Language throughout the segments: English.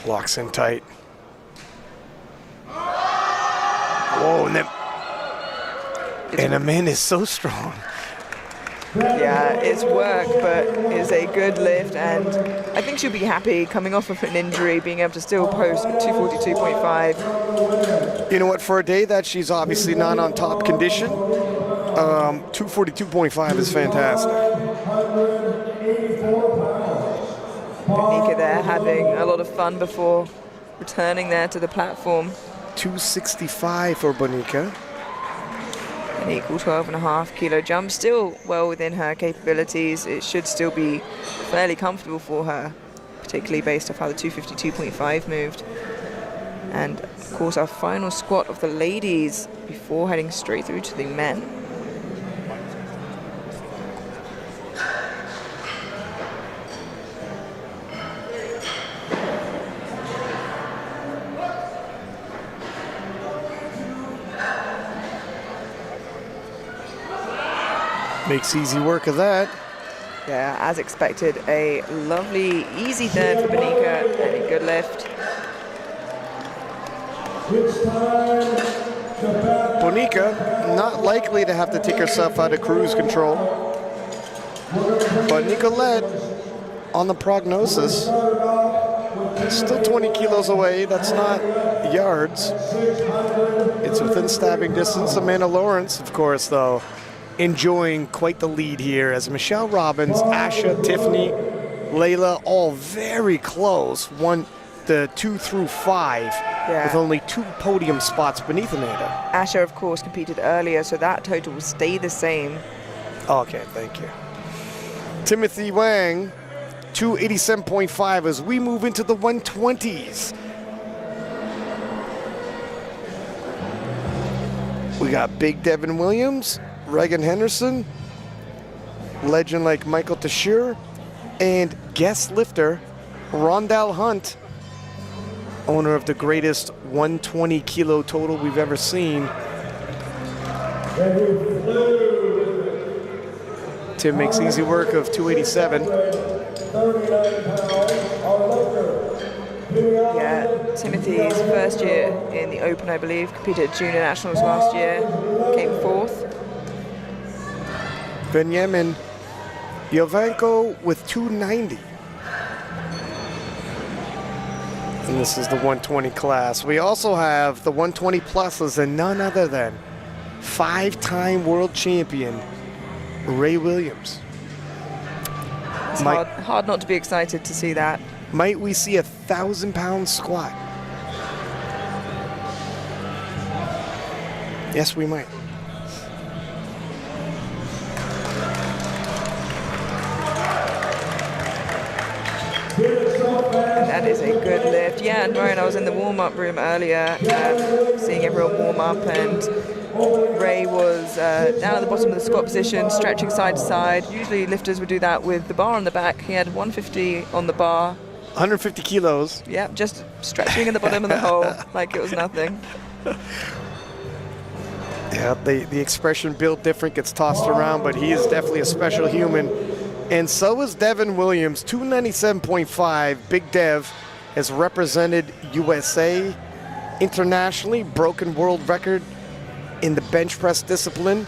Locks in tight. Whoa, and Amanda is so strong. Yeah, it's work, but it's a good lift, and I think she'll be happy coming off of an injury, being able to still post 242.5. You know what, for a day that she's obviously not on top condition, 242.5 is fantastic. Bonica there having a lot of fun before returning there to the platform. 265 for Bonica. An equal 12.5 kilo jump, still well within her capabilities. It should still be fairly comfortable for her, particularly based off how the 252.5 moved. And of course our final squat of the ladies before heading straight through to the men. Makes easy work of that. Yeah, as expected, a lovely, easy third for Bonica and a good lift. Bonica, not likely to have to take herself out of cruise control. But Nicolette, on the prognosis, still 20 kilos away. That's not yards. It's within stabbing distance. Amanda Lawrence, of course, though, enjoying quite the lead here as Michelle Robbins, Asha, Tiffany, Layla, all very close. The 2 through 5, with only 2 podium spots beneath Amanda. Asha, of course, competed earlier, so that total will stay the same. Okay, thank you. Timothy Wang, 287.5 as we move into the 120s. We got Big Devin Williams, Reagan Henderson, legend like Michael Tashir, and guest lifter Rondell Hunt, owner of the greatest 120 kilo total we've ever seen. Tim makes easy work of 287. Yeah, Timothy's first year in the Open, I believe, competed at Junior Nationals last year, came 4th. Benjamin Yovanko with 290. And this is the 120 class. We also have the 120 pluses and none other than 5-time world champion Ray Williams. It's hard not to be excited to see that. Might we see a 1,000-pound squat? Yes, we might. That is a good lift. Yeah, and Ryan, I was in the warm-up room earlier, seeing everyone warm up, and Ray was down at the bottom of the squat position, stretching side to side. Usually lifters would do that with the bar on the back. He had 150 on the bar. 150 kilos. Yeah, just stretching in the bottom of the hole like it was nothing. Yeah, the expression built different gets tossed around, but he is definitely a special human. And so is Devin Williams, 297.5. Big Dev has represented USA internationally, broken world record in the bench press discipline.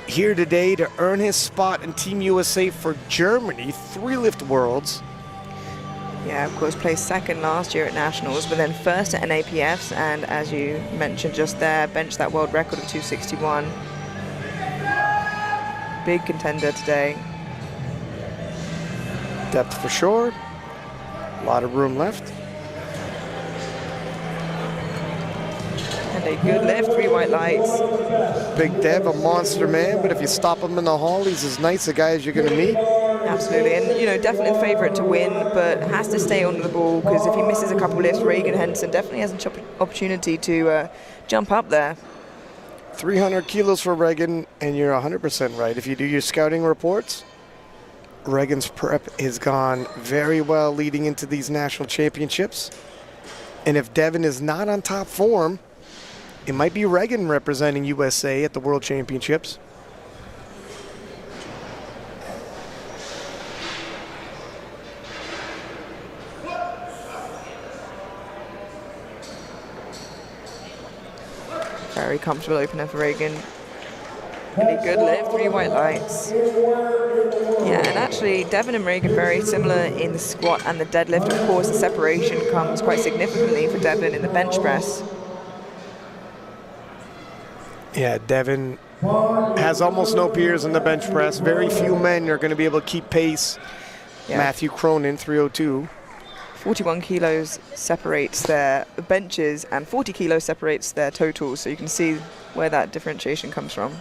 Here today to earn his spot in Team USA for Germany, 3 lift worlds. Yeah, of course, placed second last year at Nationals, but then first at NAPFs, and as you mentioned just there, benched that world record of 261. Big contender today. Depth for sure. A lot of room left. And a good lift, 3 white lights. Big Dev, a monster man, but if you stop him in the hall, he's as nice a guy as you're going to meet. Absolutely, and you know, definitely the favorite to win, but has to stay on the ball, because if he misses a couple lifts, Reagan Henderson definitely has an opportunity to jump up there. 300 kilos for Reagan, and you're 100% right. If you do your scouting reports, Reagan's prep has gone very well leading into these national championships. And if Devin is not on top form, it might be Reagan representing USA at the World Championships. Very comfortable opener for Reagan. Really good lift, 3 white lights. Yeah, and actually Devin and Reagan very similar in the squat and the deadlift. Of course, the separation comes quite significantly for Devin in the bench press. Yeah, Devin has almost no peers in the bench press. Very few men are going to be able to keep pace. Yeah. Matthew Cronin, 302. 41 kilos separates their benches and 40 kilos separates their totals. So you can see where that differentiation comes from.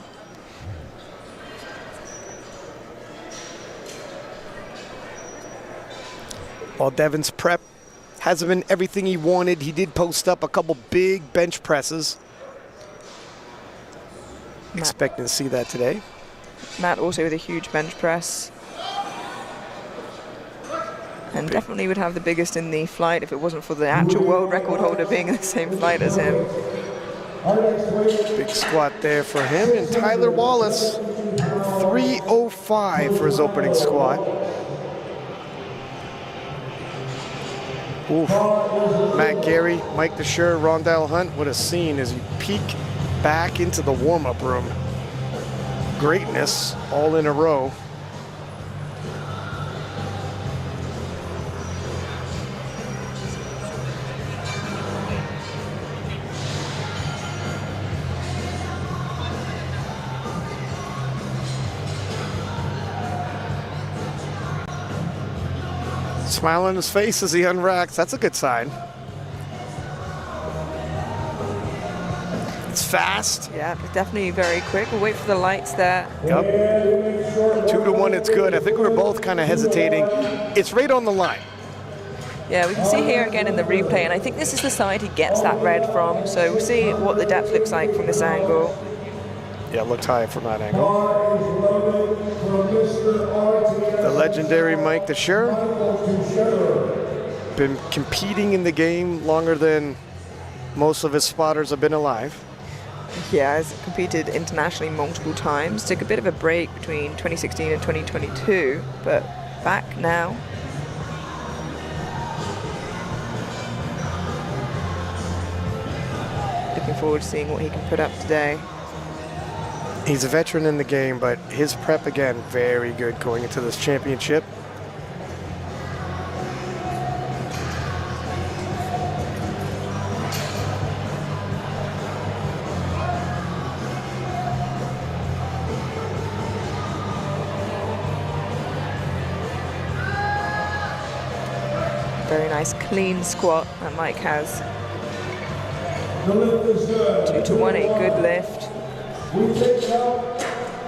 While Devin's prep hasn't been everything he wanted, he did post up a couple big bench presses. Expecting to see that today. Matt also with a huge bench press. And definitely would have the biggest in the flight if it wasn't for the actual world record holder being in the same flight as him. Big squat there for him. And Tyler Wallace, 305 for his opening squat. Oof. Matt Gary, Mike DeSure, Rondell Hunt. What a scene as you peek back into the warm-up room. Greatness all in a row. Smile on his face as he unracks. That's a good sign. It's fast. Yeah, definitely very quick. We'll wait for the lights there. Yep. 2 to 1, it's good. I think we were both kind of hesitating. It's right on the line. Yeah, we can see here again in the replay, and I think this is the side he gets that red from. So we'll see what the depth looks like from this angle. Yeah, it looked high from that angle. The legendary Mike DeSure. Been competing in the game longer than most of his spotters have been alive. Yeah, has competed internationally multiple times. Took a bit of a break between 2016 and 2022, but back now. Looking forward to seeing what he can put up today. He's a veteran in the game, but his prep, again, very good going into this championship. Very nice clean squat that Mike has. 2 to 1, a good lift.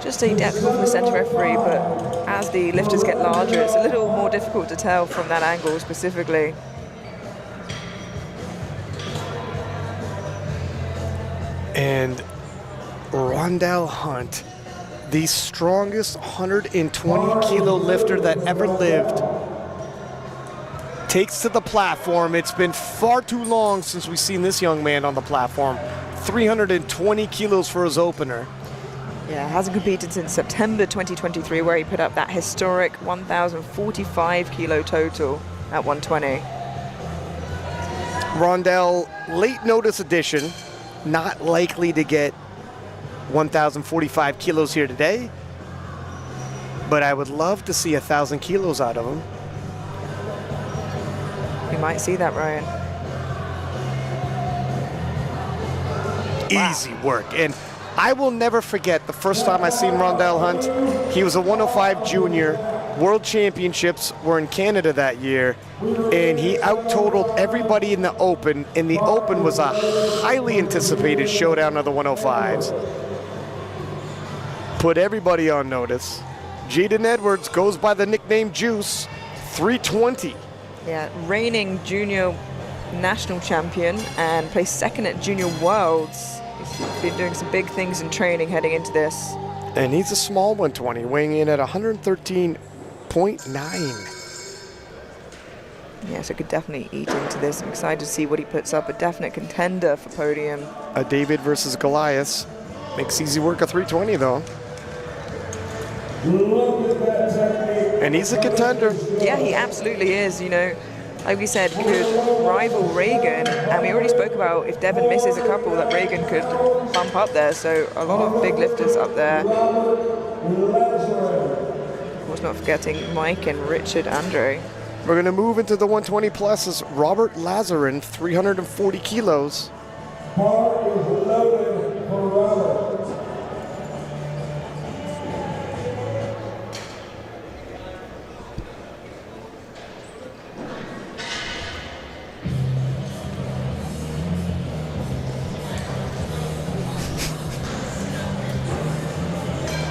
Just a depth from the center referee, but as the lifters get larger, it's a little more difficult to tell from that angle specifically. And Rondell Hunt, the strongest 120 kilo lifter that ever lived, takes to the platform. It's been far too long since we've seen this young man on the platform. 320 kilos for his opener. Yeah, hasn't competed since September 2023, where he put up that historic 1,045 kilo total at 120. Rondell, late notice addition, not likely to get 1,045 kilos here today, but I would love to see 1,000 kilos out of him. We might see that, Ryan. Easy work. And I will never forget the first time I seen Rondell Hunt. He was a 105 junior. World Championships were in Canada that year, and he out-totaled everybody in the Open, and the Open was a highly anticipated showdown of the 105s. Put everybody on notice. Jaden Edwards goes by the nickname Juice, 320. Yeah, reigning junior national champion and placed second at Junior Worlds. He's been doing some big things in training heading into this. And he's a small 120, weighing in at 113.9. Yeah, so could definitely eat into this. I'm excited to see what he puts up. A definite contender for podium. A David versus Goliath. Makes easy work of 320, though. And he's a contender. Yeah, he absolutely is. You know, like we said, could rival Reagan. And we already spoke about if Devon misses a couple, that Reagan could bump up there. So a lot of big lifters up there. Of course, not forgetting Mike and Richard Andre. We're going to move into the 120 pluses. Robert Lazarin, 340 kilos. Bar is loaded for Robert.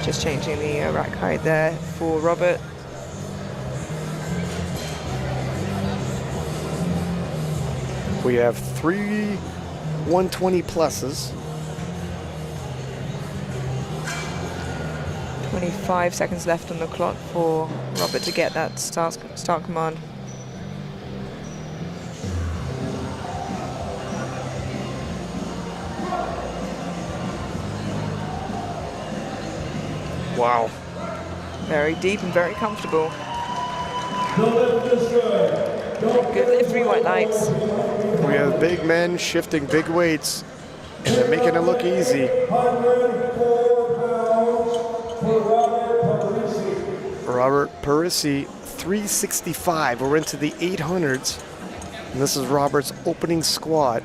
Just changing the rack height there for Robert. We have 3 120 pluses. 25 seconds left on the clock for Robert to get that start command. Wow. Very deep and very comfortable. The lift is good. Good lift, 3 white lights. We have big men shifting big weights, and they're making it look easy. 104 pounds for Robert Parisi. Robert Parisi, 365. We're into the 800s. And this is Robert's opening squat.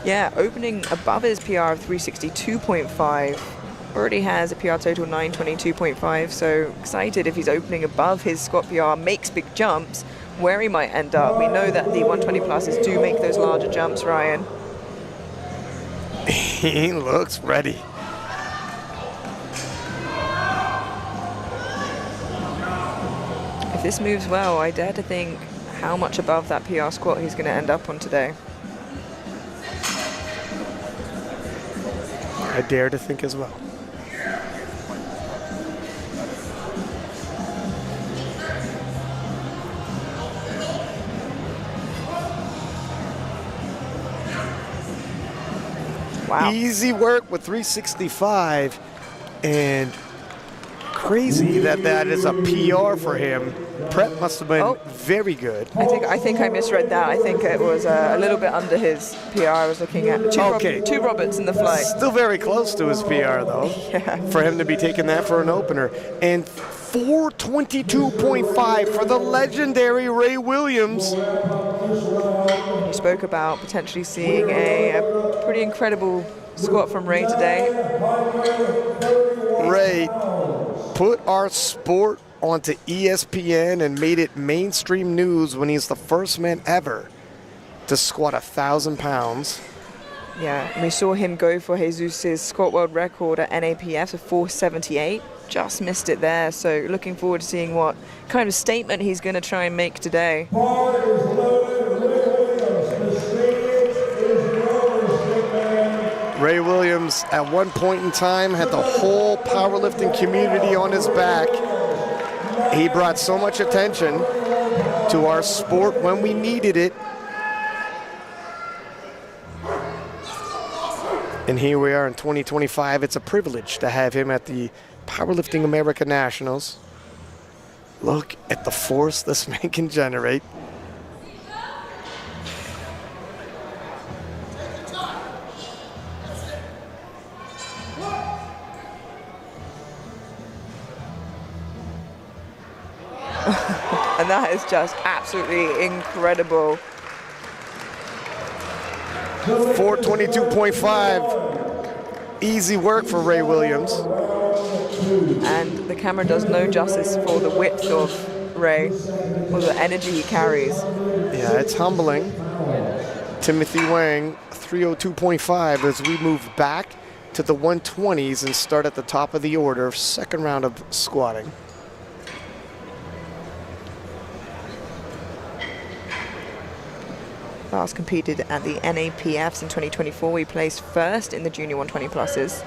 Yeah, opening above his PR of 362.5. Already has a PR total 922.5, so excited if he's opening above his squat PR, makes big jumps, where he might end up. We know that the 120 pluses do make those larger jumps, Ryan. He looks ready. If this moves well, I dare to think how much above that PR squat he's going to end up on today. I dare to think as well. Wow. Easy work with 365, and crazy that that is a PR for him. Prep must have been very good. I think I misread that. I think it was a little bit under his PR. I was looking at two Roberts in the flight. Still very close to his PR though. Yeah. For him to be taking that for an opener. And 422.5 for the legendary Ray Williams. You spoke about potentially seeing a pretty incredible squat from Ray today. Ray put our sport onto ESPN and made it mainstream news when he's the first man ever to squat 1,000 pounds. Yeah, and we saw him go for Jesus' squat world record at NAPF of 478. Just missed it there, so looking forward to seeing what kind of statement he's going to try and make today. Bar is loaded. Ray Williams, at one point in time, had the whole powerlifting community on his back. He brought so much attention to our sport when we needed it. And here we are in 2025. It's a privilege to have him at the Powerlifting America Nationals. Look at the force this man can generate. And that is just absolutely incredible. 422.5. Easy work for Ray Williams. And the camera does no justice for the width of Ray, or the energy he carries. Yeah, it's humbling. Timothy Wang, 302.5 as we move back to the 120s and start at the top of the order, second round of squatting. Last competed at the NAPFs in 2024. We placed first in the junior 120 pluses.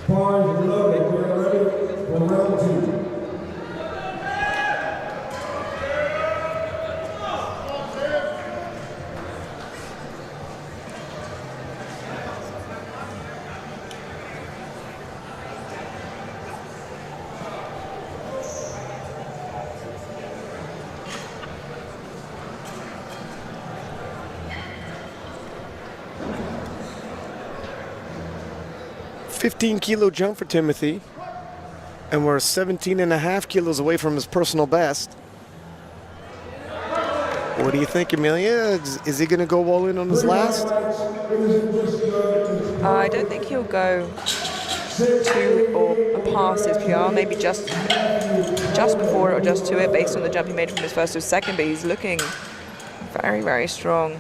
Bar is loaded. We're ready for round 2. 15-kilo jump for Timothy. And we're 17.5 kilos away from his personal best. What do you think, Amelia? Is he going to go all in on his last? I don't think he'll go to or past his PR, maybe just before or just to it, based on the jump he made from his first to second, but he's looking very, very strong.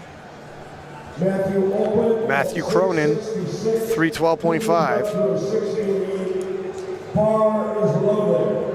Matthew Cronin, 312.5. Bar is loaded.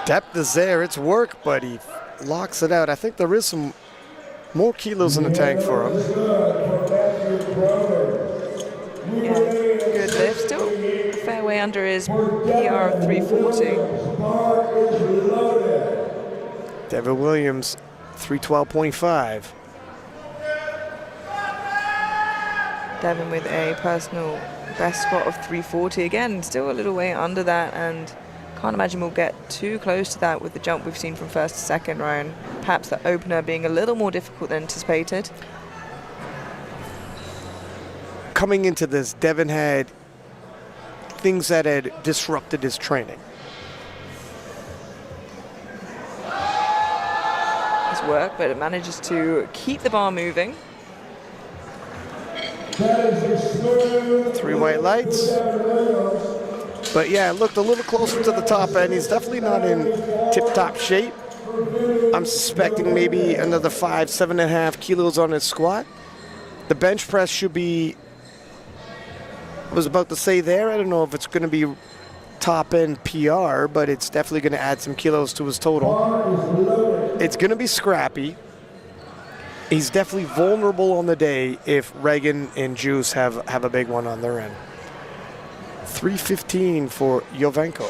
Depth is there, it's work, but he locks it out. I think there is some more kilos in the tank for him. Yeah, good lift. Still a fair way under his PR of 340. Devin Williams, 312.5. Devin with a personal best squat of 340. Again, still a little way under that, and can't imagine we'll get too close to that with the jump we've seen from first to second, Ryan. Perhaps the opener being a little more difficult than anticipated. Coming into this, Devin had things that had disrupted his training. His work, but it manages to keep the bar moving. 3 white lights. But yeah, it looked a little closer to the top end. He's definitely not in tip-top shape. I'm suspecting maybe another 7.5 kilos on his squat. The bench press should be, I was about to say there, I don't know if it's going to be top-end PR, but it's definitely going to add some kilos to his total. It's going to be scrappy. He's definitely vulnerable on the day if Reagan and Juice have a big one on their end. 315 for Jovenko.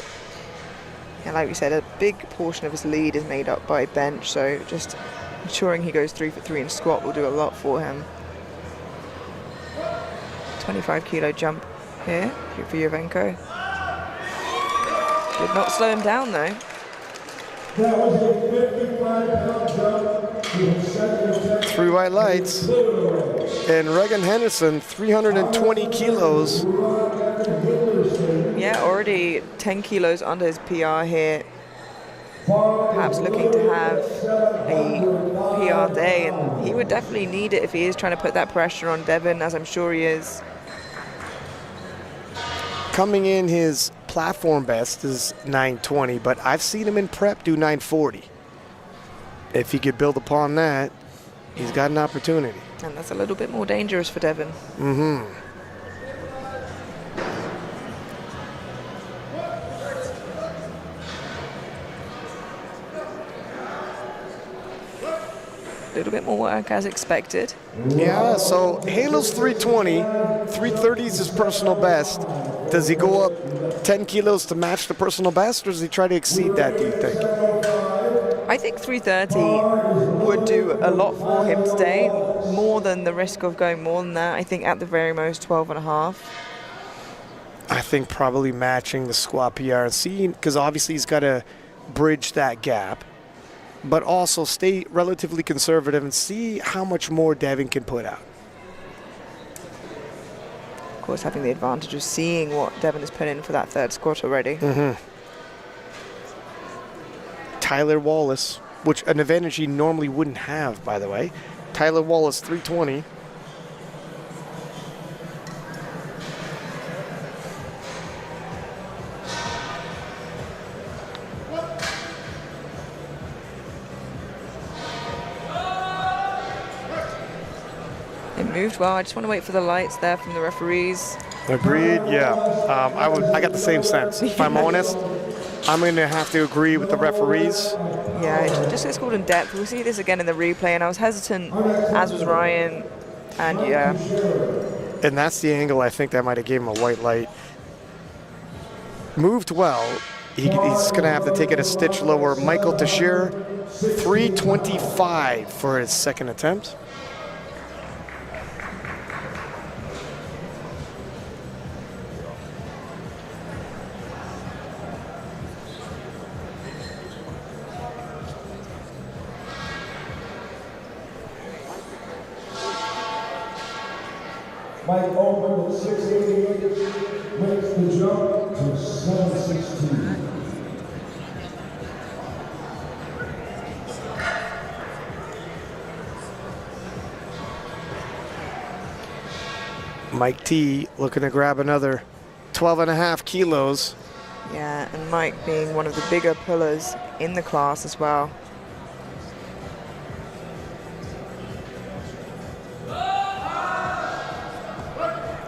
Yeah, like we said, a big portion of his lead is made up by bench, so just ensuring he goes 3 for 3 in squat will do a lot for him. 25-kilo jump here for Jovenko. Did not slow him down, though. That was a 55-pound jump. 3 white lights. And Reagan Henderson, 320 kilos. Yeah, already 10 kilos under his PR here. Perhaps looking to have a PR day, and he would definitely need it if he is trying to put that pressure on Devin, as I'm sure he is. Coming in, his platform best is 920, but I've seen him in prep do 940. If he could build upon that, he's got an opportunity. And that's a little bit more dangerous for Devin. Mm-hmm. A little bit more work as expected. Yeah, so handles 320, 330 is his personal best. Does he go up 10 kilos to match the personal best, or does he try to exceed that, do you think? I think 330 would do a lot for him today, more than the risk of going more than that. I think at the very most 12.5. I think probably matching the squat PR and seeing, because obviously he's got to bridge that gap, but also stay relatively conservative and see how much more Devin can put out. Of course, having the advantage of seeing what Devin has put in for that third squat already. Mm-hmm. Tyler Wallace, which an advantage he normally wouldn't have, by the way. Tyler Wallace, 320. It moved well. I just want to wait for the lights there from the referees. Agreed, yeah. I got the same sense. If I'm honest, I'm going to have to agree with the referees. Yeah, just it's called in depth. We'll see this again in the replay, and I was hesitant, as was Ryan, And yeah, And that's the angle I think that might have gave him a white light. Moved well. He's going to have to take it a stitch lower. Michael Tashir, 325 for his second attempt. Mike opened at 688, makes the jump to 716. Mike T looking to grab another 12.5 kilos. yeah, and Mike being one of the bigger pullers in the class as well.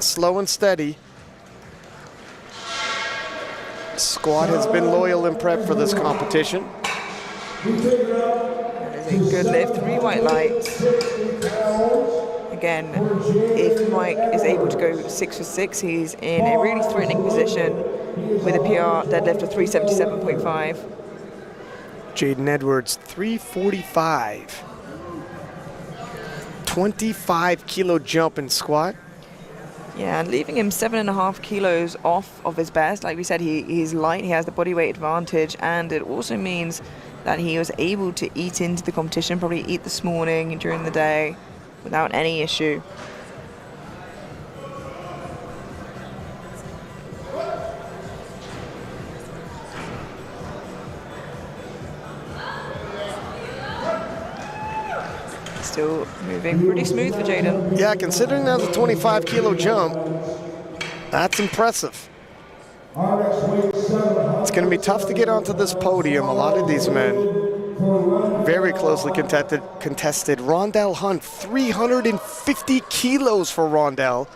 Slow and steady. Squad has been loyal in prep for this competition. That is a good lift, 3 white lights. Again, if Mike is able to go 6 for 6, he's in a really threatening position with a PR deadlift of 377.5. Jaden Edwards, 345. 25 kilo jump in squat. Yeah, and leaving him 7.5 kilos off of his best. Like we said, he's light, he has the body weight advantage, and it also means that he was able to eat into the competition, probably eat this morning during the day without any issue. Still moving pretty smooth for Jaden. Yeah, considering that's a 25 kilo jump, that's impressive. It's going to be tough to get onto this podium. A lot of these men very closely contested. Rondell Hunt, 350 kilos for Rondell.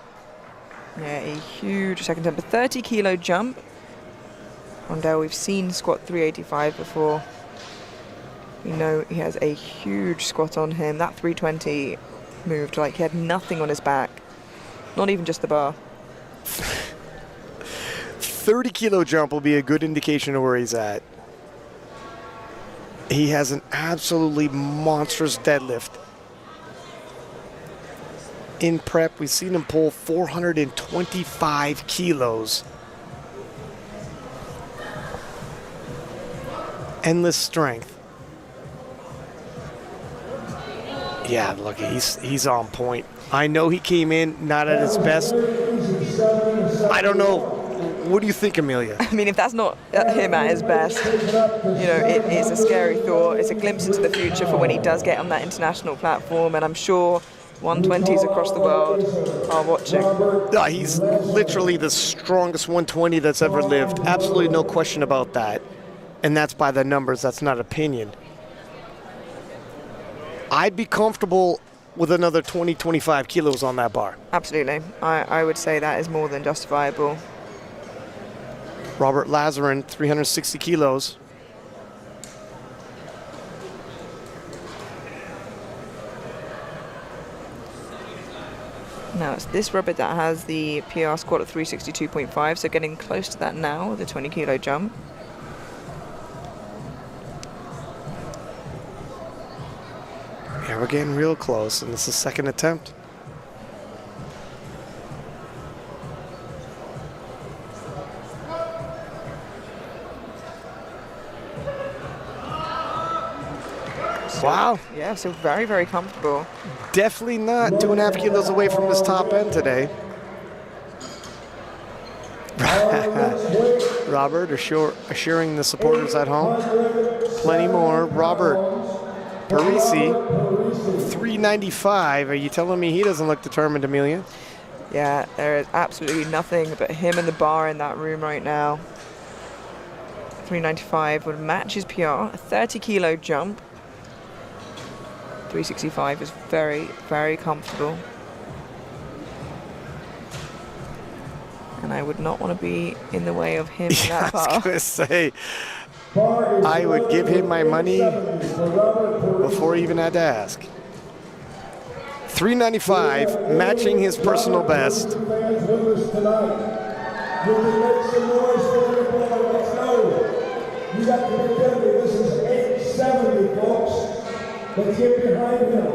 Yeah, a huge second attempt, a 30 kilo jump. Rondell, we've seen squat 385 before. We know he has a huge squat on him. That 320 moved like he had nothing on his back, not even just the bar. 30 kilo jump will be a good indication of where he's at. He has an absolutely monstrous deadlift. In prep, we've seen him pull 425 kilos. Endless strength. Yeah, look, he's on point. I know he came in not at his best. I don't know. What do you think, Amelia? I mean, if that's not him at his best, you know, it is a scary thought. It's a glimpse into the future for when he does get on that international platform, and I'm sure 120s across the world are watching. He's literally the strongest 120 that's ever lived. Absolutely no question about that. And that's by the numbers. That's not opinion. I'd be comfortable with another 20, 25 kilos on that bar. Absolutely. I would say that is more than justifiable. Robert Lazarin, 360 kilos. Now, it's this Robert that has the PR squat at 362.5, so getting close to that now with a 20 kilo jump. Yeah, we're getting real close, and this is second attempt. Wow. Yeah, so very, very comfortable. Definitely not 2.5 kilos away from his top end today. Robert assuring the supporters at home. Plenty more. Robert Parisi, 395. Are you telling me he doesn't look determined, Amelia? Yeah, there is absolutely nothing but him and the bar in that room right now. 395 would match his PR, a 30 kilo jump. 365 is very, very comfortable. And I would not want to be in the way of him in that bar. I was going to say, I would give him my money before he even had to ask. 395, matching his personal best. Fans with us tonight. You can make some noise for your boy. Let's go. You got to be kidding me. This is 870, folks. Let's get behind him.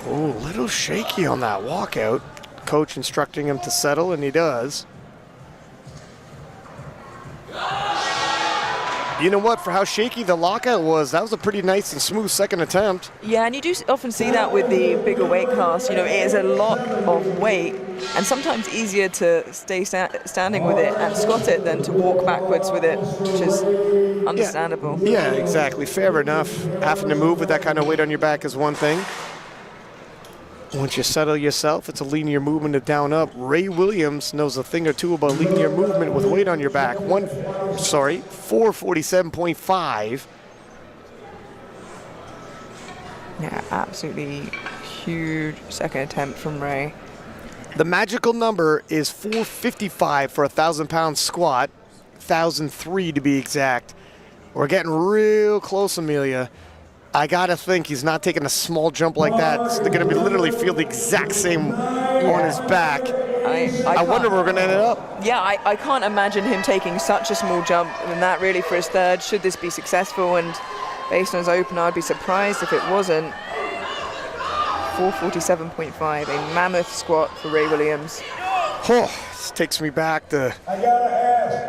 Oh, a little shaky on that walkout. Coach instructing him to settle, and he does. You know what? For how shaky the lockout was, that was a pretty nice and smooth second attempt. Yeah, and you do often see that with the bigger weight class. You know, it is a lot of weight, and sometimes easier to stay standing with it and squat it than to walk backwards with it, which is understandable. Yeah, exactly. Fair enough. Having to move with that kind of weight on your back is one thing. Once you settle yourself, it's a linear movement of down up. Ray Williams knows a thing or two about linear movement with weight on your back. 447.5. Yeah, absolutely huge second attempt from Ray. The magical number is 455 for a 1,000-pound squat, 1,003 to be exact. We're getting real close, Amelia. I gotta think he's not taking a small jump like that. So they're gonna be literally feel the exact same on his back. I wonder where we're gonna end up. Yeah, I can't imagine him taking such a small jump than that really for his third, should this be successful. And based on his opener, I'd be surprised if it wasn't. 447.5, a mammoth squat for Ray Williams. Oh, this takes me back to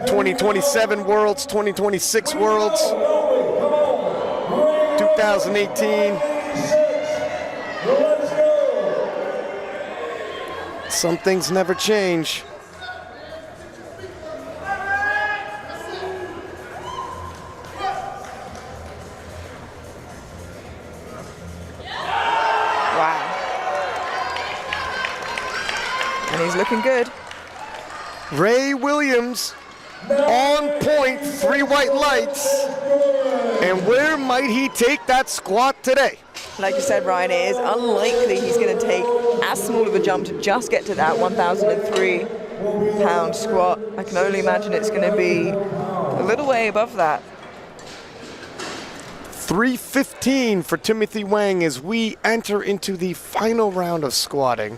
2027 Worlds, 2026 Worlds, 2018. Some things never change. Wow. And he's looking good. Ray Williams on point, 3 white lights. And where might he take that squat today? Like you said, Ryan, it is unlikely he's going to take as small of a jump to just get to that 1,003-pound squat. I can only imagine it's going to be a little way above that. 3:15 for Timothy Wang as we enter into the final round of squatting.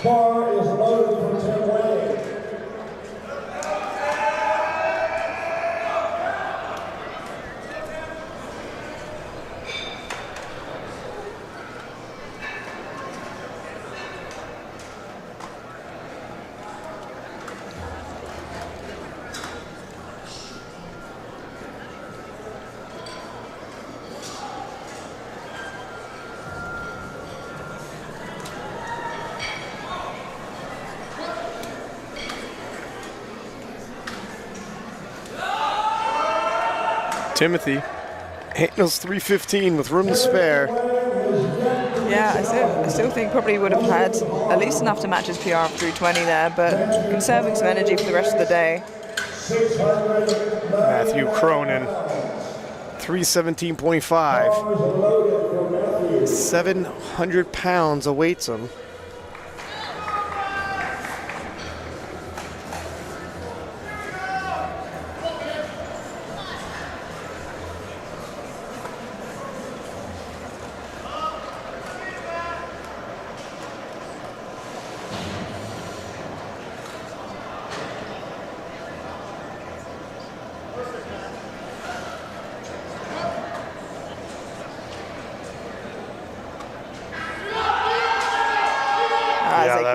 Bar is loaded for Tim Wang. Timothy handles 3:15 with room to spare. Yeah, I still think probably would have had at least enough to match his PR of 320 there, but conserving some energy for the rest of the day. Matthew Cronin, 317.5. 700 pounds awaits him.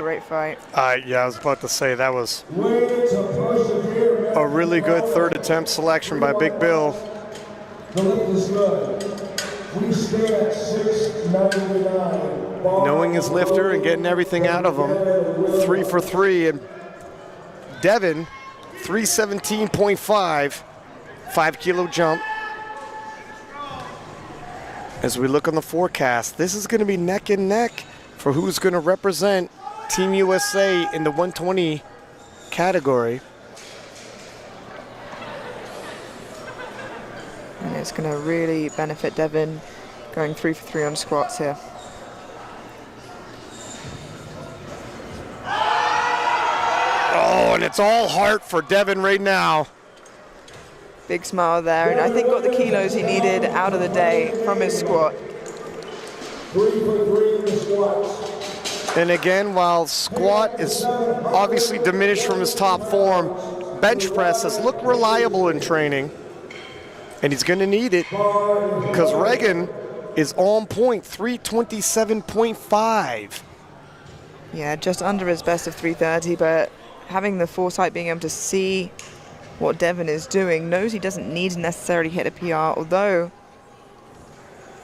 Great fight. Yeah, I was about to say that was a really good third attempt selection by Big Bill. Knowing his lifter and getting everything out of him. 3 for 3. And Devin, 317.5, 5-kilo jump. As we look on the forecast, this is going to be neck and neck for who's going to represent Team USA in the 120 category. And it's going to really benefit Devin Going 3 for 3 on squats here. Oh, and it's all heart for Devin right now. Big smile there, and I think got the kilos he needed out of the day from his squat. 3 for 3 in the squats. And again, while squat is obviously diminished from his top form, bench press has looked reliable in training. And he's going to need it because Reagan is on point, 327.5. Yeah, just under his best of 330, but having the foresight, being able to see what Devin is doing, knows he doesn't need to necessarily hit a PR, although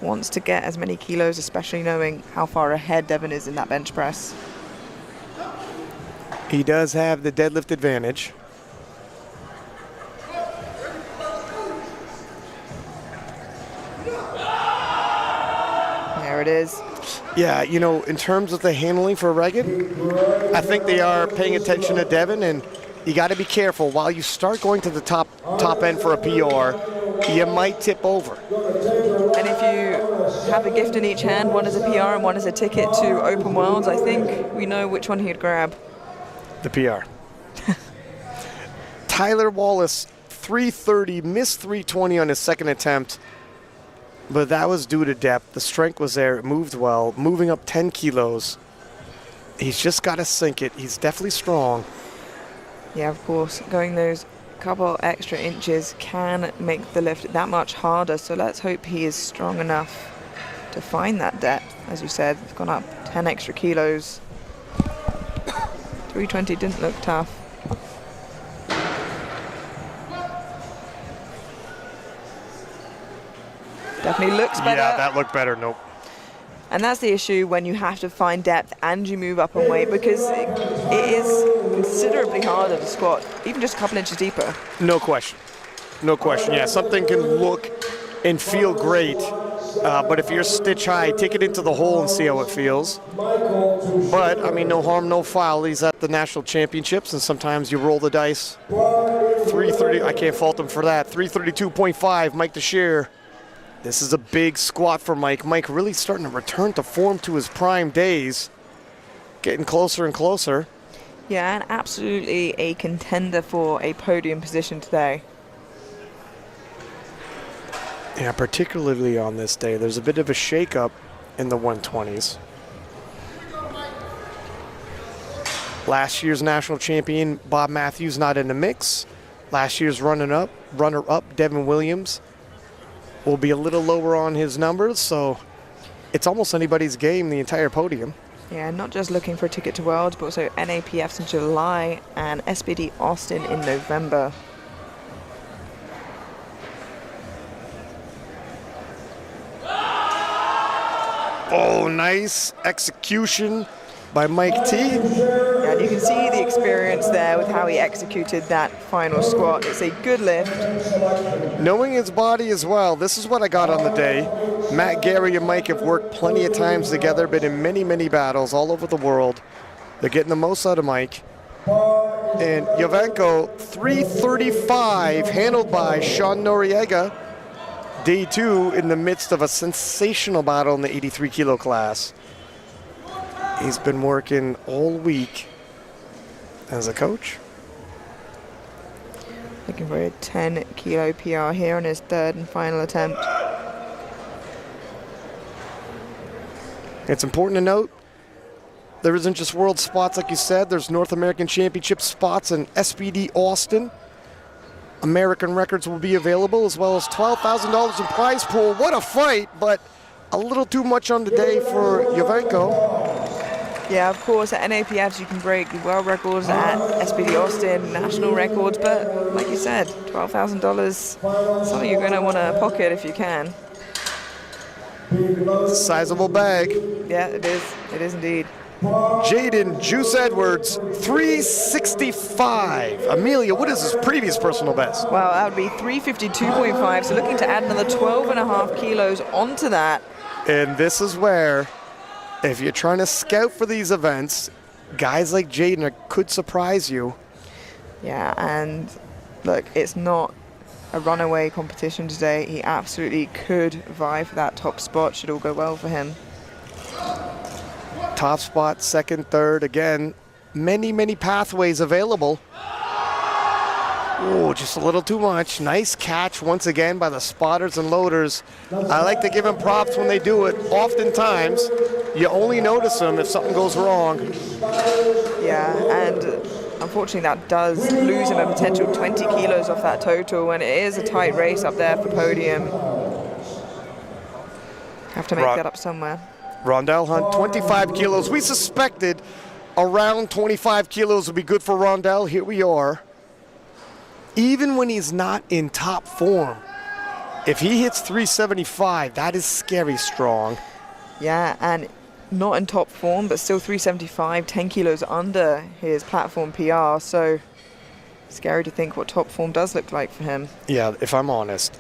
wants to get as many kilos, especially knowing how far ahead Devin is in that bench press. He does have the deadlift advantage. There it is. Yeah, you know, in terms of the handling for Reagan, I think they are paying attention to Devin, and you got to be careful. While you start going to the top end for a PR, you might tip over. And if you have a gift in each hand, one is a PR and one is a ticket to Open Worlds, I think we know which one he'd grab. The PR. Tyler Wallace, 330, missed 320 on his second attempt, but that was due to depth. The strength was there. It moved well, moving up 10 kilos. He's just got to sink it. He's definitely strong. Yeah, of course, going those couple extra inches can make the lift that much harder, so let's hope he is strong enough to find that depth. As you said, it's gone up 10 extra kilos. 320 didn't look tough. Definitely looks better. Yeah, that looked better. Nope. And that's the issue when you have to find depth and you move up in weight, because it is considerably harder to squat, even just a couple inches deeper. No question. No question. Yeah, something can look and feel great, but if you're stitch high, take it into the hole and see how it feels. But, I mean, no harm, no foul. He's at the national championships, and sometimes you roll the dice. 330, I can't fault him for that. 332.5, Mike DeShear. This is a big squat for Mike. Mike really starting to return to form to his prime days. Getting closer and closer. Yeah, and absolutely a contender for a podium position today. Yeah, particularly on this day. There's a bit of a shakeup in the 120s. Last year's national champion, Bob Matthews, not in the mix. Last year's runner-up, Devin Williams, will be a little lower on his numbers, so it's almost anybody's game, the entire podium. Yeah, not just looking for a ticket to Worlds, but also NAPFs in July and SBD Austin in November. Oh, nice execution by Mike T. Yeah, and you can see the experience there with how he executed that final squat. It's a good lift. Knowing his body as well, this is what I got on the day. Matt, Gary, and Mike have worked plenty of times together, been in many, many battles all over the world. They're getting the most out of Mike. And Yovenko, 335, handled by Sean Noriega. Day two in the midst of a sensational battle in the 83 kilo class. He's been working all week as a coach. Looking for a 10 kilo PR here on his third and final attempt. It's important to note, there isn't just world spots like you said, there's North American Championship spots in SBD Austin. American records will be available, as well as $12,000 in prize pool. What a fight, but a little too much on the day for Yovenko. Yeah, of course, at NAPFs you can break world records, at SBD Austin, national records, but like you said, $12,000, something you're going to want to pocket if you can. Sizable bag. Yeah, it is. It is indeed. Jaden Juice Edwards, 365. Amelia, what is his previous personal best? Well, that would be 352.5, so looking to add another 12.5 kilos onto that. And this is where, if you're trying to scout for these events, guys like Jaden could surprise you. Yeah, and look, it's not a runaway competition today. He absolutely could vie for that top spot, should all go well for him. Top spot, second, third. Again, many pathways available. Oh, just a little too much. Nice catch once again by the spotters and loaders. I like to give them props when they do it. Oftentimes, you only notice them if something goes wrong. Yeah, and unfortunately that does lose him a potential 20 kilos off that total, and it is a tight race up there for podium. Have to make that up somewhere. Rondell Hunt, 25 kilos. We suspected around 25 kilos would be good for Rondell. Here we are. Even when he's not in top form, if he hits 375, that is scary strong. Yeah, and not in top form, but still 375, 10 kilos under his platform PR. So scary to think what top form does look like for him. Yeah, if I'm honest,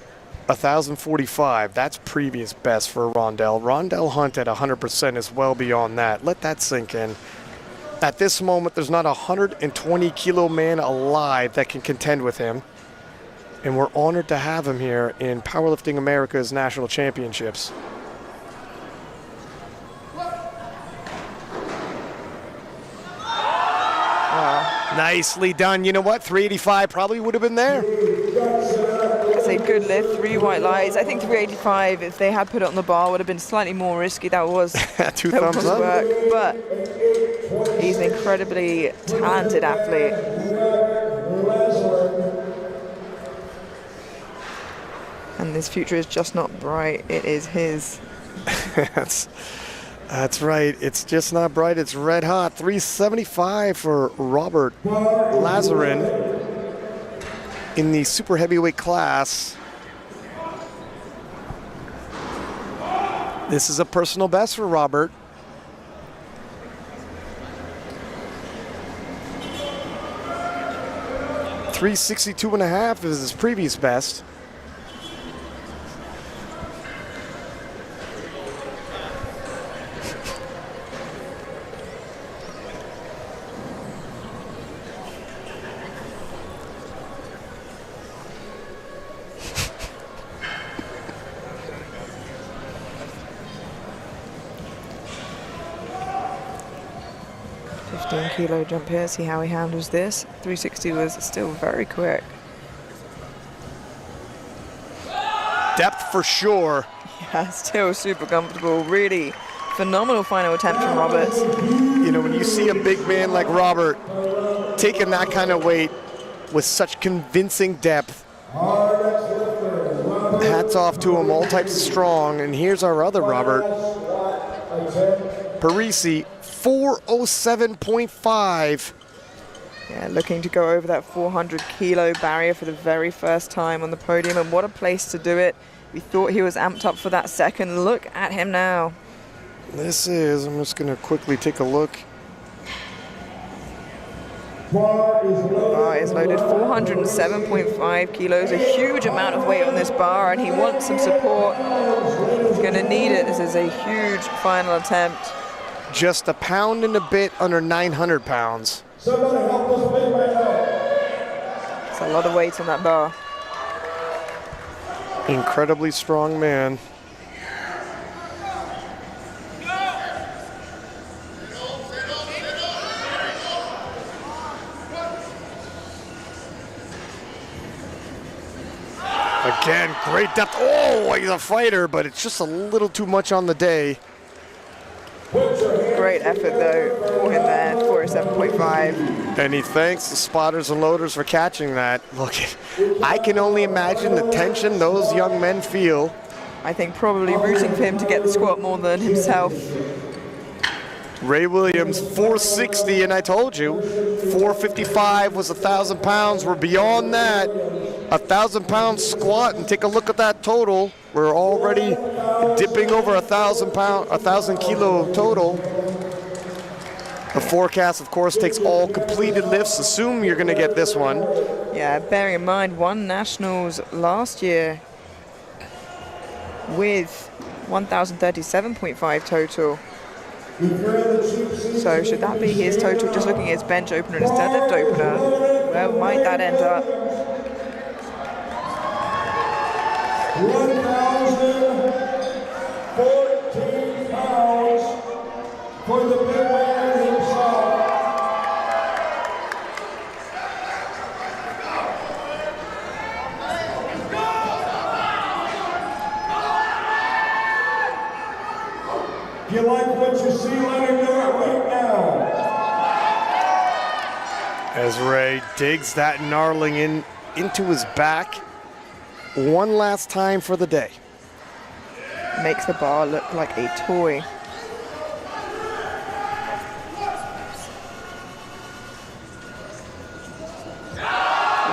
1,045, that's previous best for Rondell. Rondell Hunt at 100% is well beyond that. Let that sink in. At this moment, there's not a 120 kilo man alive that can contend with him. And we're honored to have him here in Powerlifting America's National Championships. Nicely done. You know what? 385 probably would have been there. That's a good lift, 3 white lights. I think 385, if they had put it on the bar, would have been slightly more risky. That was Two thumbs up. Work, but he's an incredibly talented athlete. And this future is just not bright. It is his. That's right. It's just not bright. It's red hot. 375 for Robert Lazarin in the super heavyweight class. This is a personal best for Robert. $362.5 is his previous best. Kilo jump here, see how he handles this. 360 was still very quick. Depth for sure. Yeah, still super comfortable. Really phenomenal final attempt from Roberts. You know, when you see a big man like Robert taking that kind of weight with such convincing depth, hats off to him, all types of strong. And here's our other Robert, Parisi, 407.5. Yeah, looking to go over that 400 kilo barrier for the very first time on the podium, and what a place to do it. We thought he was amped up for that second. Look at him now. This is, I'm just going to quickly take a look. Bar is loaded 407.5 kilos, a huge amount of weight on this bar, and he wants some support. He's going to need it. This is a huge final attempt. Just a pound and a bit under 900 pounds. It's a lot of weight on that bar. Incredibly strong man. Again, great depth. Oh, he's a fighter, but it's just a little too much on the day. Great effort, though, for him there, 407.5. And he thanks the spotters and loaders for catching that. Look, I can only imagine the tension those young men feel. I think probably rooting for him to get the squat more than himself. Ray Williams, 460, and I told you, 455 was 1,000 pounds. We're beyond that. 1,000 pound squat, and take a look at that total. We're already dipping over 1,000 kilo total. The forecast, of course, takes all completed lifts. Assume you're going to get this one. Yeah, bearing in mind, won nationals last year with 1,037.5 total. So should that be his total? Just looking at his bench opener and his deadlift opener, where might that end up? 1,014 pounds for the big man himself. If you like what you see, let him know it right now. As Ray digs that gnarling into his back one last time for the day. Makes the bar look like a toy.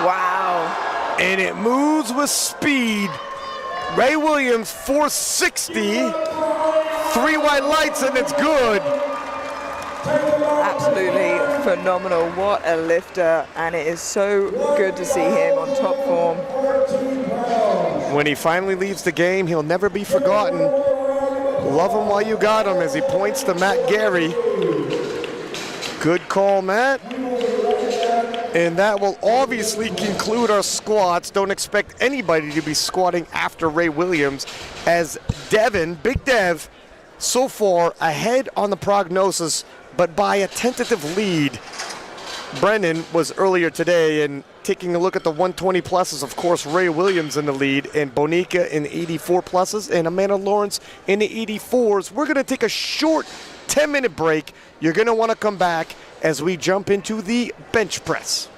Wow. And it moves with speed. Ray Williams, 460. 3 white lights and it's good. Absolutely phenomenal. What a lifter. And it is so good to see him on top form. When he finally leaves the game, he'll never be forgotten. Love him while you got him, as he points to Matt Gary. Good call, Matt. And that will obviously conclude our squats. Don't expect anybody to be squatting after Ray Williams, as Devin, Big Dev, so far ahead on the prognosis, but by a tentative lead. Brennan was earlier today, and taking a look at the 120 pluses, of course, Ray Williams in the lead, and Bonica in the 84 pluses, and Amanda Lawrence in the 84s. We're going to take a short 10-minute break. You're going to want to come back as we jump into the bench press.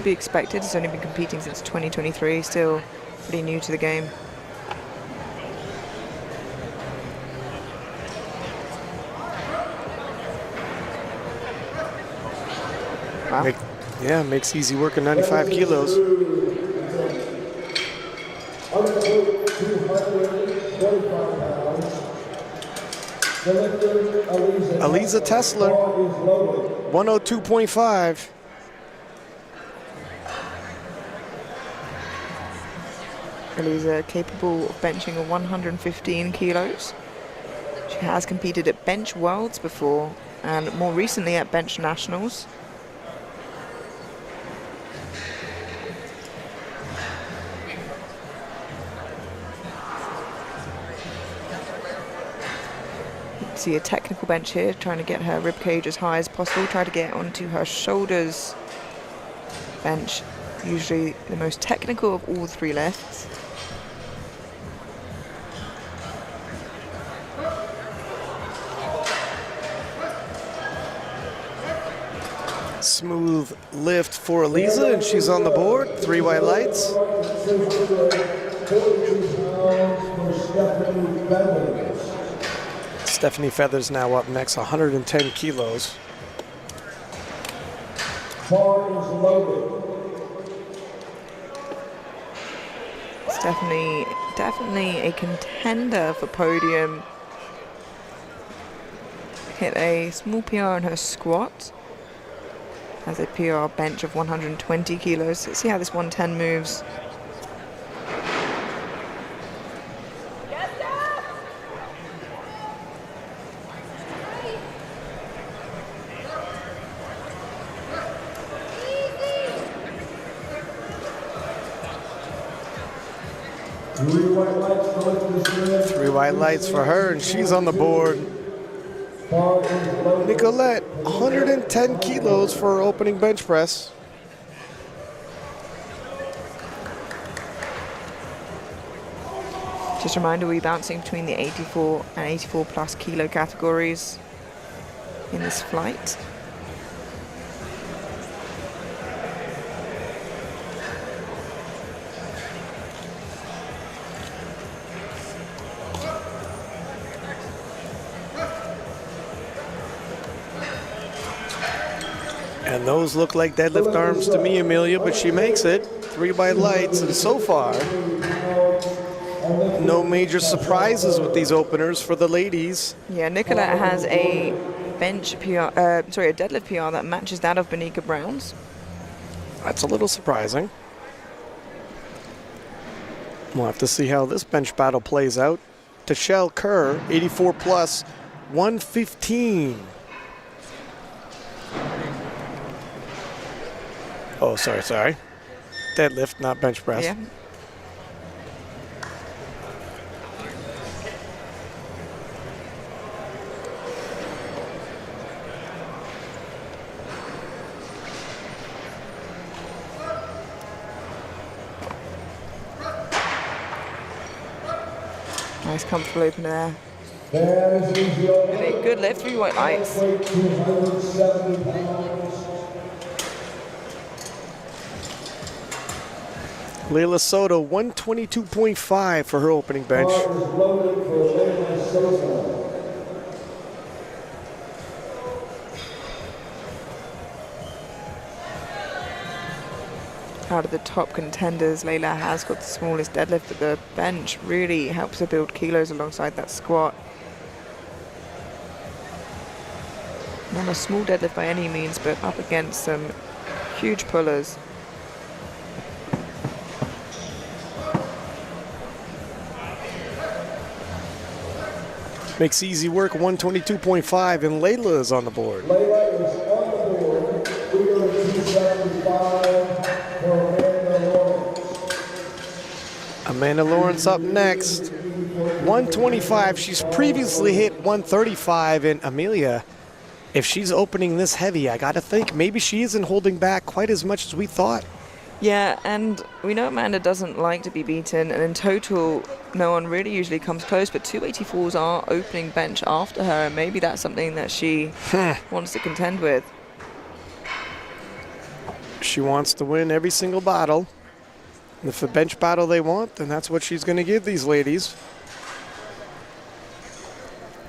to be expected. He's only been competing since 2023, still pretty new to the game. Wow. Makes easy work at 95 kilos. Aliza Tesler, 102.5. Aliza capable of benching a 115 kilos. She has competed at Bench Worlds before and more recently at Bench Nationals. See a technical bench here, trying to get her rib cage as high as possible, try to get onto her shoulders bench, usually the most technical of all three lifts. Smooth lift for Aliza, and she's on the board. 3 white lights. Stephanie Feathers now up next, 110 kilos. It's definitely a contender for podium. Hit a small PR in her squat. Has a PR bench of 120 kilos. Let's see how this 110 moves. Three white lights for her, and she's on the board. Nicolette, 110 kilos for her opening bench press. Just a reminder, we're bouncing between the 84 and 84 plus kilo categories in this flight. And those look like deadlift arms to me, Amelia, but she makes it. 3 white lights, and so far, no major surprises with these openers for the ladies. Yeah, Nicolette has a bench PR, a deadlift PR that matches that of Bonica Brown's. That's a little surprising. We'll have to see how this bench battle plays out. Tashelle Kerr, 84 plus, 115. Oh, sorry. Deadlift, not bench press. Yeah. Nice comfortable opener there. And a good lift, 3 white lights. Layla Soto, 122.5 for her opening bench. Out of the top contenders, Layla has got the smallest deadlift at the bench. Really helps her build kilos alongside that squat. Not a small deadlift by any means, but up against some huge pullers. Makes easy work, 122.5, and Layla is on the board. Layla is on the board. We go to 275 for Amanda Lawrence. Amanda Lawrence up next, 125. She's previously hit 135, and Amelia, if she's opening this heavy, I gotta think maybe she isn't holding back quite as much as we thought. Yeah, and we know Amanda doesn't like to be beaten, and in total, no one really usually comes close, but 284s are opening bench after her, and maybe that's something that she wants to contend with. She wants to win every single battle. And if the bench battle they want, then that's what she's going to give these ladies.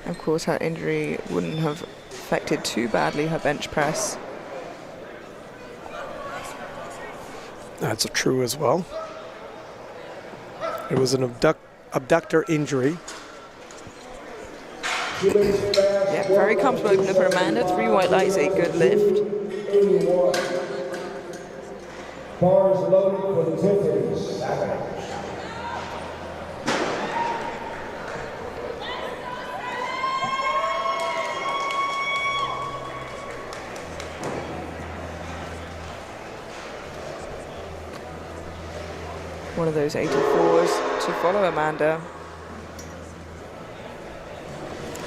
Of course, her injury wouldn't have affected too badly her bench press. That's true as well. It was an abductor injury. Yeah, very comfortable opener for Amanda. 3 white lights, a good lift. 81. Bars loaded for Tiffany Savage. One of those 84s to follow Amanda.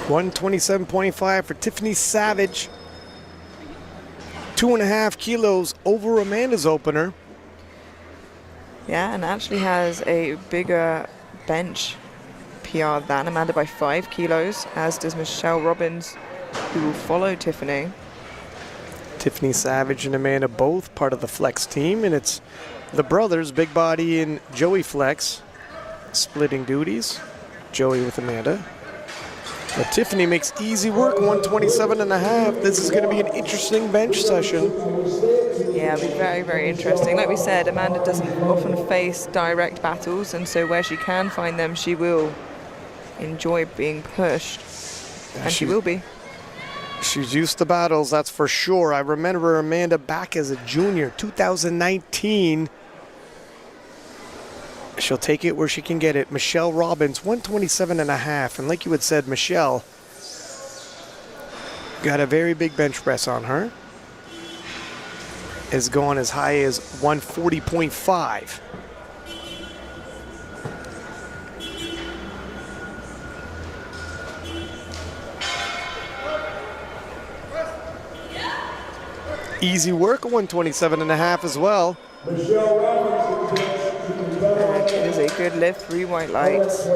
127.5 for Tiffany Savage. 2.5 kilos over Amanda's opener. Yeah, and actually has a bigger bench PR than Amanda by 5 kilos, as does Michelle Robbins, who will follow Tiffany. Tiffany Savage and Amanda both part of the Flex team, and it's the brothers, Big Body and Joey Flex, splitting duties. Joey with Amanda. But Tiffany makes easy work, 127.5. This is going to be an interesting bench session. Yeah, it'll be very, very interesting. Like we said, Amanda doesn't often face direct battles, and so where she can find them, she will enjoy being pushed. And she will be. She's used to battles, that's for sure. I remember Amanda back as a junior, 2019. She'll take it where she can get it. Michelle Robbins, 127.5. And like you had said, Michelle got a very big bench press on her. Is going as high as 140.5. Easy work, 127.5 as well. Michelle Robbins. And it is a good lift, 3 white lights.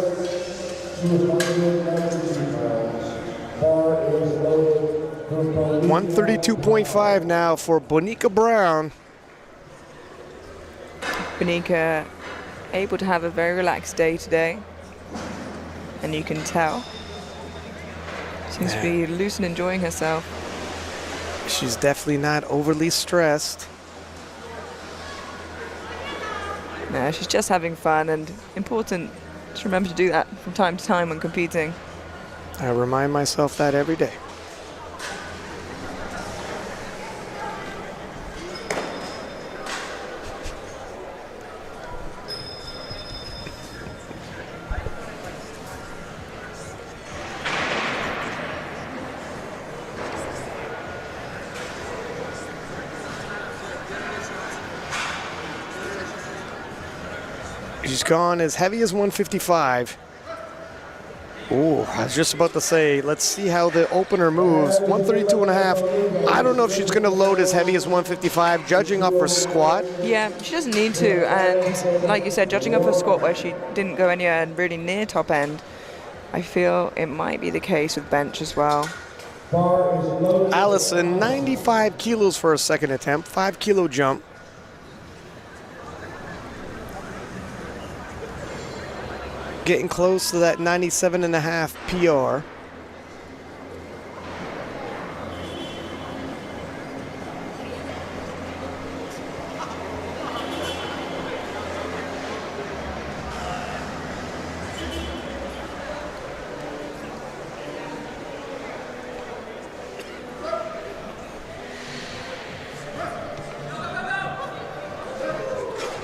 132.5 now for Bonica Brown. Bonica able to have a very relaxed day today, and you can tell. Seems to be loose and enjoying herself. She's definitely not overly stressed. No, she's just having fun, and important to remember to do that from time to time when competing. I remind myself that every day. She's gone as heavy as 155. Oh, I was just about to say, let's see how the opener moves. 132.5. I don't know if she's going to load as heavy as 155, judging off her squat. Yeah, she doesn't need to, and like you said, judging off her squat where she didn't go anywhere and really near top end, I feel it might be the case with bench as well. Allison, 95 kilos for her second attempt, 5 kilo jump. Getting close to that 97.5 PR.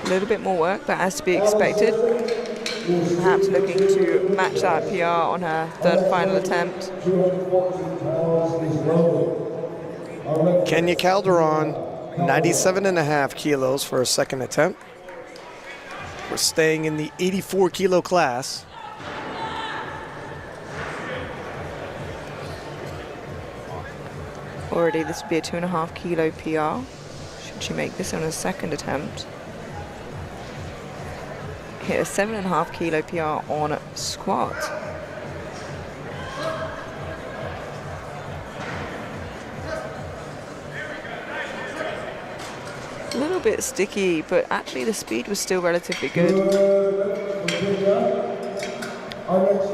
A little bit more work, but as to be expected. Perhaps looking to match that PR on her third and final attempt. Kenya Calderon, 97.5 kilos for her second attempt. We're staying in the 84 kilo class. Already this would be a 2.5 kilo PR. Should she make this on her second attempt? Hit a 7.5 kilo PR on squat. A little bit sticky, but actually the speed was still relatively good.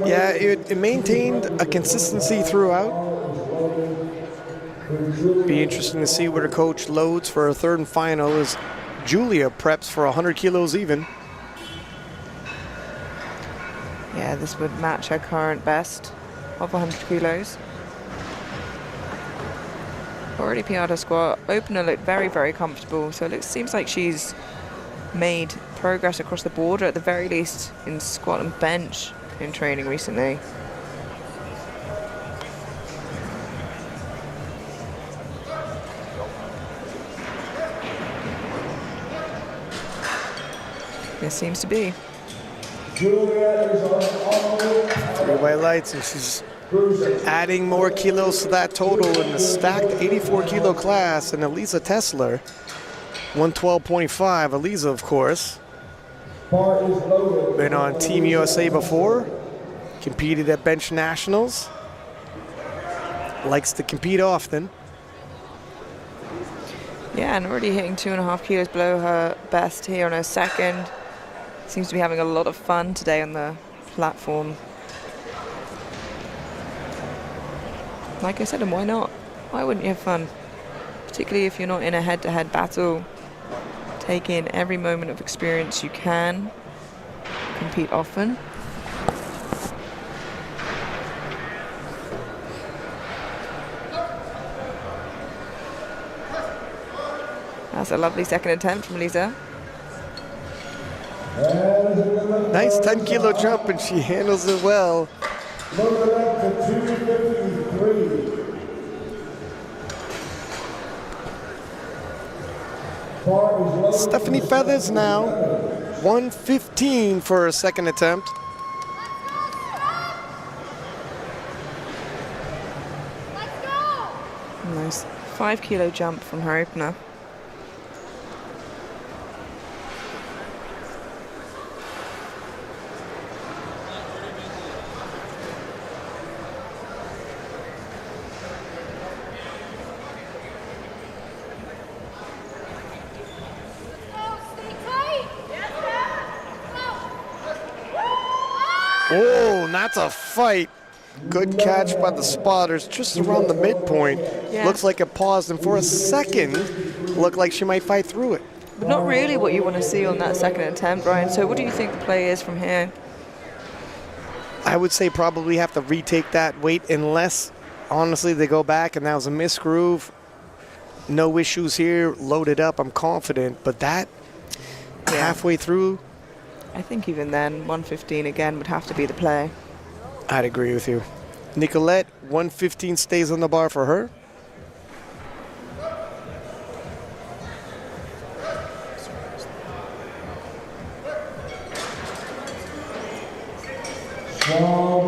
Yeah, it maintained a consistency throughout. Be interesting to see where the coach loads for her third and final as Julia preps for 100 kilos even. Yeah, this would match her current best of 100 kilos. Already PR'd her squat. Opener looked very, very comfortable. So it seems like she's made progress across the board, or at the very least in squat and bench in training recently. There seems to be. Three white lights, and she's adding more kilos to that total in the stacked 84 kilo class. And Elisa Tesler, 112.5. Elisa, of course, been on Team USA before, competed at bench nationals, likes to compete often. Yeah, and already hitting 2.5 kilos below her best here on her second. Seems to be having a lot of fun today on the platform. Like I said, and why not? Why wouldn't you have fun? Particularly if you're not in a head-to-head battle. Take in every moment of experience you can. Compete often. That's a lovely second attempt from Lisa. Nice 10 kilo jump, and she handles it well. Stephanie Feathers now, 115 for her second attempt. Nice 5 kilo jump from her opener. Oh, that's a fight. Good catch by the spotters just around the midpoint. Yeah. Looks like it paused, and for a second, looked like she might fight through it. But not really what you want to see on that second attempt, Brian. So what do you think the play is from here? I would say probably have to retake that weight unless, honestly, they go back and that was a misgroove. No issues here, loaded up, I'm confident. But that, halfway through, I think even then, 115 again would have to be the play. I'd agree with you. Nicolette, 115 stays on the bar for her. Strong.